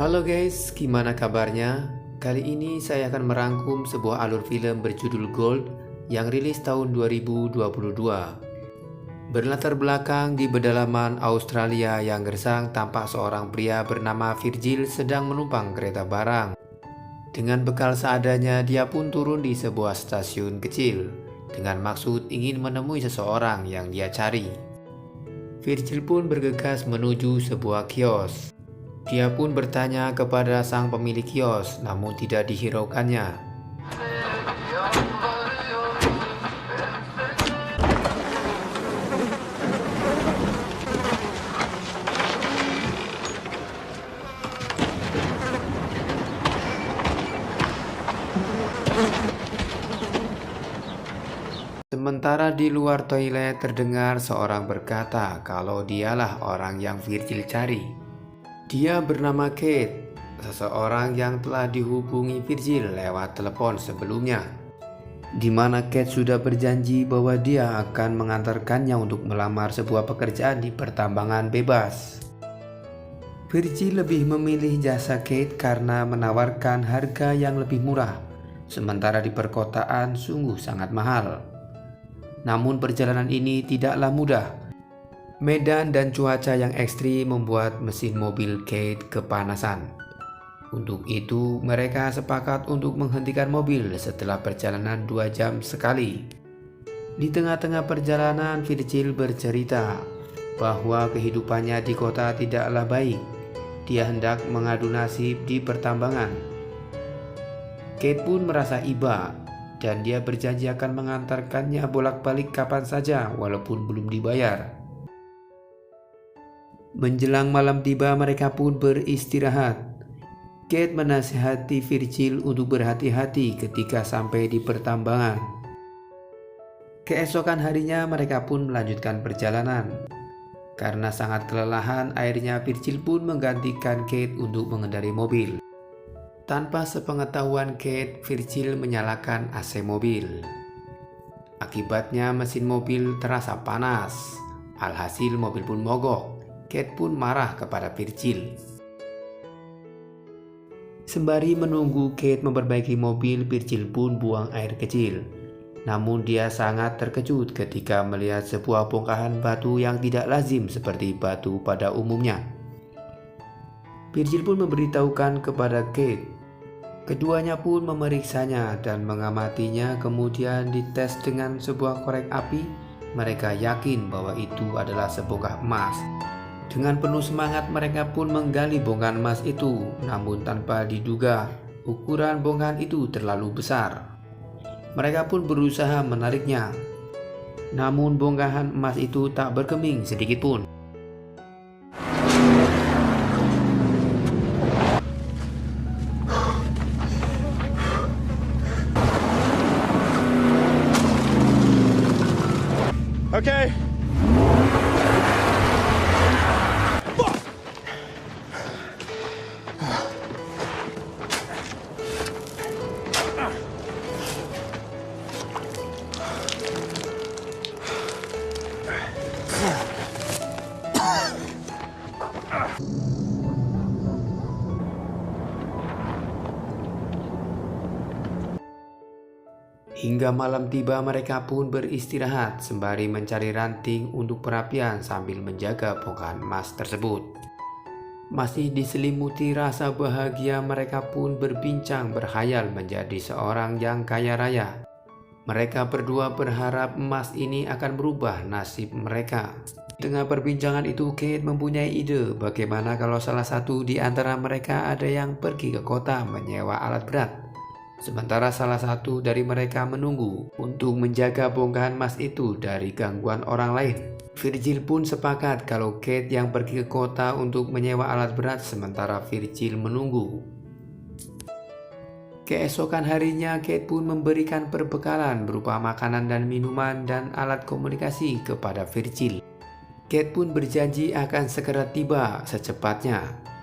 Halo guys, gimana kabarnya? Kali ini saya akan merangkum sebuah alur film berjudul Gold yang rilis tahun 2022. Berlatar belakang di pedalaman Australia yang gersang, tampak seorang pria bernama Virgil sedang menumpang kereta barang. Dengan bekal seadanya, dia pun turun di sebuah stasiun kecil dengan maksud ingin menemui seseorang yang dia cari. Virgil pun bergegas menuju sebuah kios. Dia pun bertanya kepada sang pemilik kios, namun tidak dihiraukannya. Sementara di luar toilet terdengar seorang berkata kalau dialah orang yang Virgil cari. Dia bernama Kate, seseorang yang telah dihubungi Virgil lewat telepon sebelumnya, di mana Kate sudah berjanji bahwa dia akan mengantarkannya untuk melamar sebuah pekerjaan di pertambangan bebas. Virgil lebih memilih jasa Kate karena menawarkan harga yang lebih murah, sementara di perkotaan sungguh sangat mahal. Namun perjalanan ini tidaklah mudah. Medan dan cuaca yang ekstrim membuat mesin mobil Kate kepanasan. Untuk itu mereka sepakat untuk menghentikan mobil setelah perjalanan 2 jam sekali. Di tengah-tengah perjalanan, Virgil bercerita bahwa kehidupannya di kota tidaklah baik. Dia hendak mengadu nasib di pertambangan. Kate pun merasa iba dan dia berjanji akan mengantarkannya bolak-balik kapan saja walaupun belum dibayar. Menjelang malam tiba, mereka pun beristirahat. Kate menasihati Virgil untuk berhati-hati ketika sampai di pertambangan. Keesokan harinya mereka pun melanjutkan perjalanan. Karena sangat kelelahan, akhirnya Virgil pun menggantikan Kate untuk mengendarai mobil. Tanpa sepengetahuan Kate, Virgil menyalakan AC mobil. Akibatnya mesin mobil terasa panas. Alhasil mobil pun mogok. Kate pun marah kepada Virgil. Sembari menunggu Kate memperbaiki mobil, Virgil pun buang air kecil. Namun dia sangat terkejut ketika melihat sebuah bongkahan batu yang tidak lazim seperti batu pada umumnya. Virgil pun memberitahukan kepada Kate. Keduanya pun memeriksanya dan mengamatinya, kemudian dites dengan sebuah korek api. Mereka yakin bahwa itu adalah sebongkah emas. Dengan penuh semangat mereka pun menggali bongkahan emas itu, namun tanpa diduga ukuran bongkahan itu terlalu besar. Mereka pun berusaha menariknya, namun bongkahan emas itu tak bergeming sedikit pun. Okay. Hingga malam tiba, mereka pun beristirahat sembari mencari ranting untuk perapian sambil menjaga bongkahan emas tersebut. Masih diselimuti rasa bahagia, mereka pun berbincang berkhayal menjadi seorang yang kaya raya. Mereka berdua berharap emas ini akan merubah nasib mereka. Di tengah perbincangan itu, Kate mempunyai ide bagaimana kalau salah satu di antara mereka ada yang pergi ke kota menyewa alat berat. Sementara salah satu dari mereka menunggu untuk menjaga bongkahan emas itu dari gangguan orang lain. Virgil pun sepakat kalau Kate yang pergi ke kota untuk menyewa alat berat, sementara Virgil menunggu. Keesokan harinya, Kate pun memberikan perbekalan berupa makanan dan minuman dan alat komunikasi kepada Virgil. Kate pun berjanji akan segera tiba secepatnya.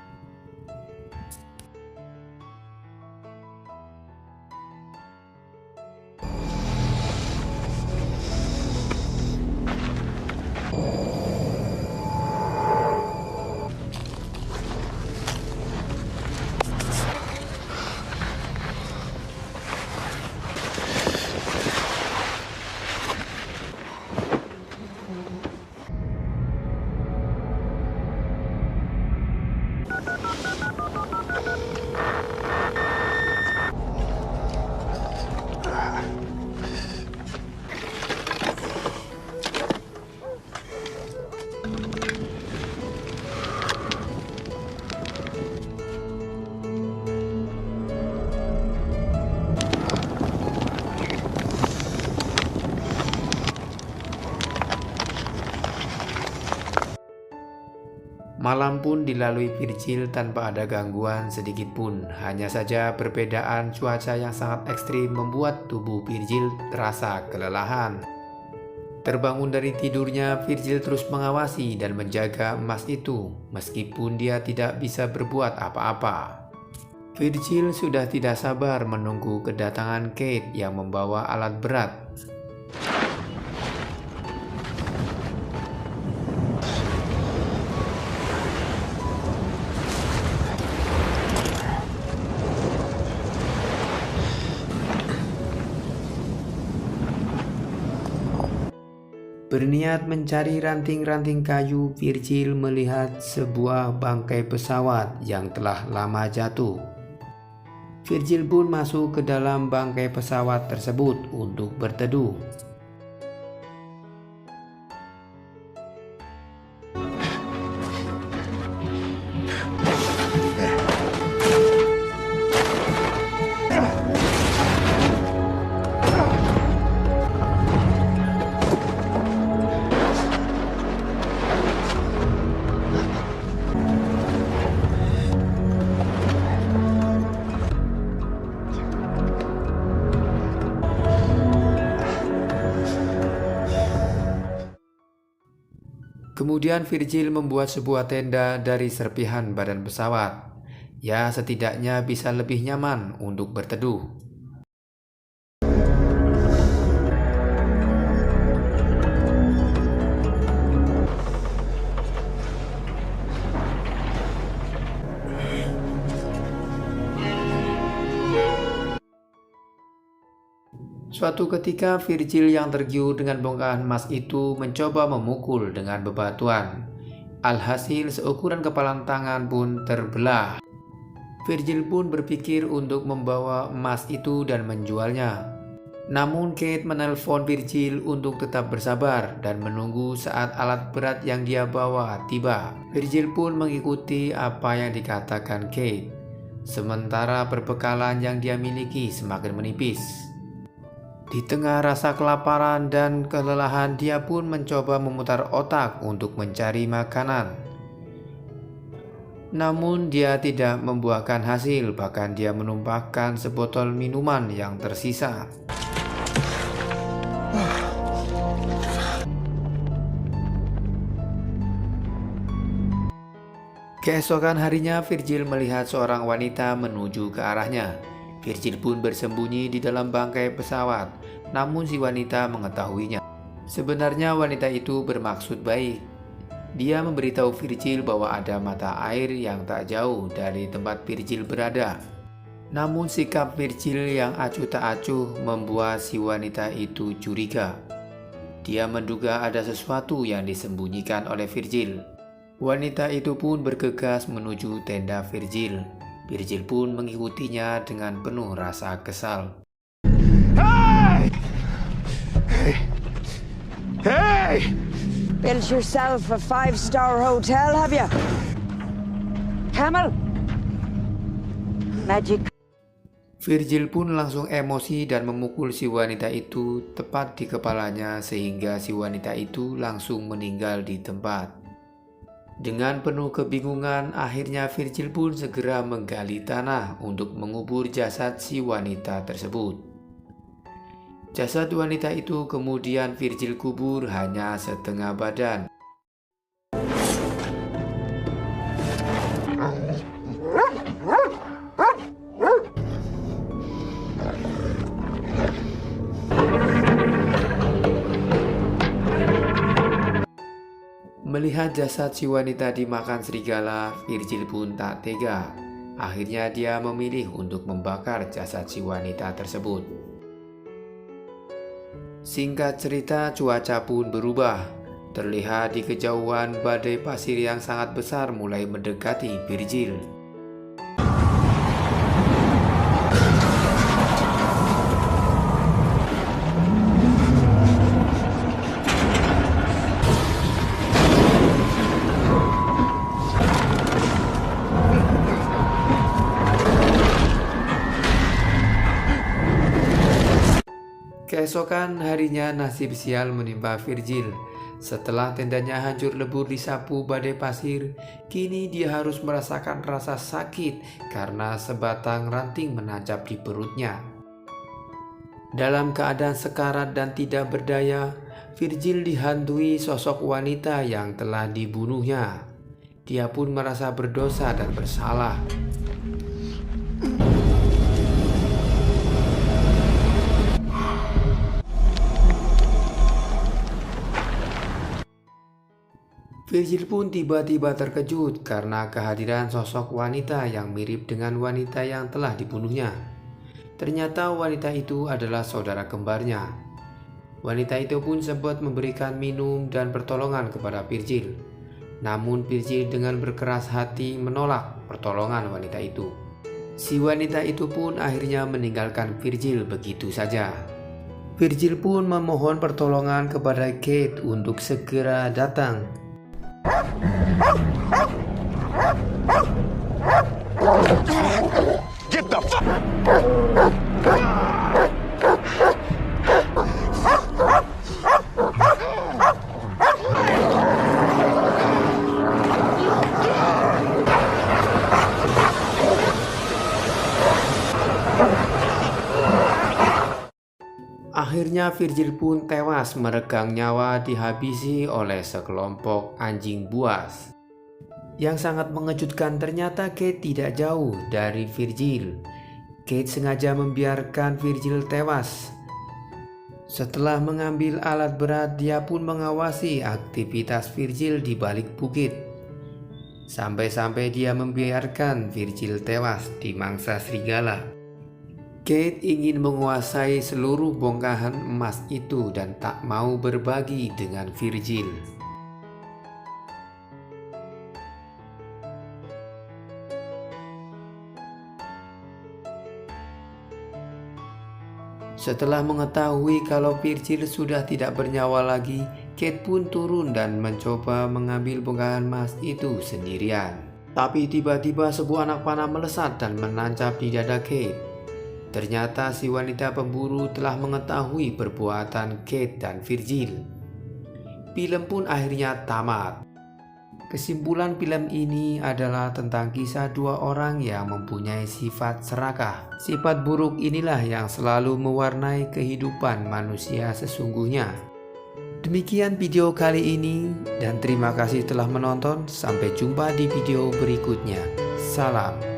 Malam pun dilalui Virgil tanpa ada gangguan sedikit pun. Hanya saja perbedaan cuaca yang sangat ekstrim membuat tubuh Virgil terasa kelelahan. Terbangun dari tidurnya, Virgil terus mengawasi dan menjaga emas itu, meskipun dia tidak bisa berbuat apa-apa. Virgil sudah tidak sabar menunggu kedatangan Kate yang membawa alat berat. Berniat mencari ranting-ranting kayu, Virgil melihat sebuah bangkai pesawat yang telah lama jatuh. Virgil pun masuk ke dalam bangkai pesawat tersebut untuk berteduh. Kemudian Virgil membuat sebuah tenda dari serpihan badan pesawat. Ya, setidaknya bisa lebih nyaman untuk berteduh. Suatu ketika Virgil yang tergiur dengan bongkahan emas itu mencoba memukul dengan bebatuan. Alhasil seukuran kepalan tangan pun terbelah. Virgil pun berpikir untuk membawa emas itu dan menjualnya. Namun Kate menelpon Virgil untuk tetap bersabar dan menunggu saat alat berat yang dia bawa tiba. Virgil pun mengikuti apa yang dikatakan Kate. Sementara perbekalan yang dia miliki semakin menipis. Di tengah rasa kelaparan dan kelelahan, dia pun mencoba memutar otak untuk mencari makanan. Namun dia tidak membuahkan hasil, bahkan dia menumpahkan sebotol minuman yang tersisa. Keesokan harinya, Virgil melihat seorang wanita menuju ke arahnya. Virgil pun bersembunyi di dalam bangkai pesawat, namun si wanita mengetahuinya. Sebenarnya wanita itu bermaksud baik. Dia memberitahu Virgil bahwa ada mata air yang tak jauh dari tempat Virgil berada. Namun sikap Virgil yang acuh tak acuh membuat si wanita itu curiga. Dia menduga ada sesuatu yang disembunyikan oleh Virgil. Wanita itu pun bergegas menuju tenda Virgil. Virgil pun mengikutinya dengan penuh rasa kesal. Hey! Hey! Hey! Built yourself a 5-star hotel, have you? Camel? Magic. Virgil pun langsung emosi dan memukul si wanita itu tepat di kepalanya sehingga si wanita itu langsung meninggal di tempat. Dengan penuh kebingungan, akhirnya Virgil pun segera menggali tanah untuk mengubur jasad si wanita tersebut. Jasad wanita itu kemudian Virgil kubur hanya setengah badan. Melihat jasad si wanita dimakan serigala, Virgil pun tak tega. Akhirnya dia memilih untuk membakar jasad si wanita tersebut. Singkat cerita, cuaca pun berubah. Terlihat di kejauhan badai pasir yang sangat besar mulai mendekati Virgil. Keesokan harinya nasib sial menimpa Virgil. Setelah tendanya hancur lebur disapu badai pasir, kini dia harus merasakan rasa sakit karena sebatang ranting menancap di perutnya. Dalam keadaan sekarat dan tidak berdaya, Virgil dihantui sosok wanita yang telah dibunuhnya. Dia pun merasa berdosa dan bersalah. Virgil pun tiba-tiba terkejut karena kehadiran sosok wanita yang mirip dengan wanita yang telah dibunuhnya. Ternyata wanita itu adalah saudara kembarnya. Wanita itu pun sempat memberikan minum dan pertolongan kepada Virgil. Namun Virgil dengan berkeras hati menolak pertolongan wanita itu. Si wanita itu pun akhirnya meninggalkan Virgil begitu saja. Virgil pun memohon pertolongan kepada Kate untuk segera datang. Get the fuck! Akhirnya Virgil pun tewas meregang nyawa dihabisi oleh sekelompok anjing buas. Yang sangat mengejutkan, ternyata Kate tidak jauh dari Virgil. Kate sengaja membiarkan Virgil tewas. Setelah mengambil alat berat, dia pun mengawasi aktivitas Virgil di balik bukit. Sampai-sampai dia membiarkan Virgil tewas dimangsa serigala. Kate ingin menguasai seluruh bongkahan emas itu dan tak mau berbagi dengan Virgil. Setelah mengetahui kalau Virgil sudah tidak bernyawa lagi, Kate pun turun dan mencoba mengambil bongkahan emas itu sendirian. Tapi tiba-tiba sebuah anak panah melesat dan menancap di dada Kate. Ternyata si wanita pemburu telah mengetahui perbuatan Kate dan Virgil. Film pun akhirnya tamat. Kesimpulan film ini adalah tentang kisah dua orang yang mempunyai sifat serakah. Sifat buruk inilah yang selalu mewarnai kehidupan manusia sesungguhnya. Demikian video kali ini dan terima kasih telah menonton. Sampai jumpa di video berikutnya. Salam.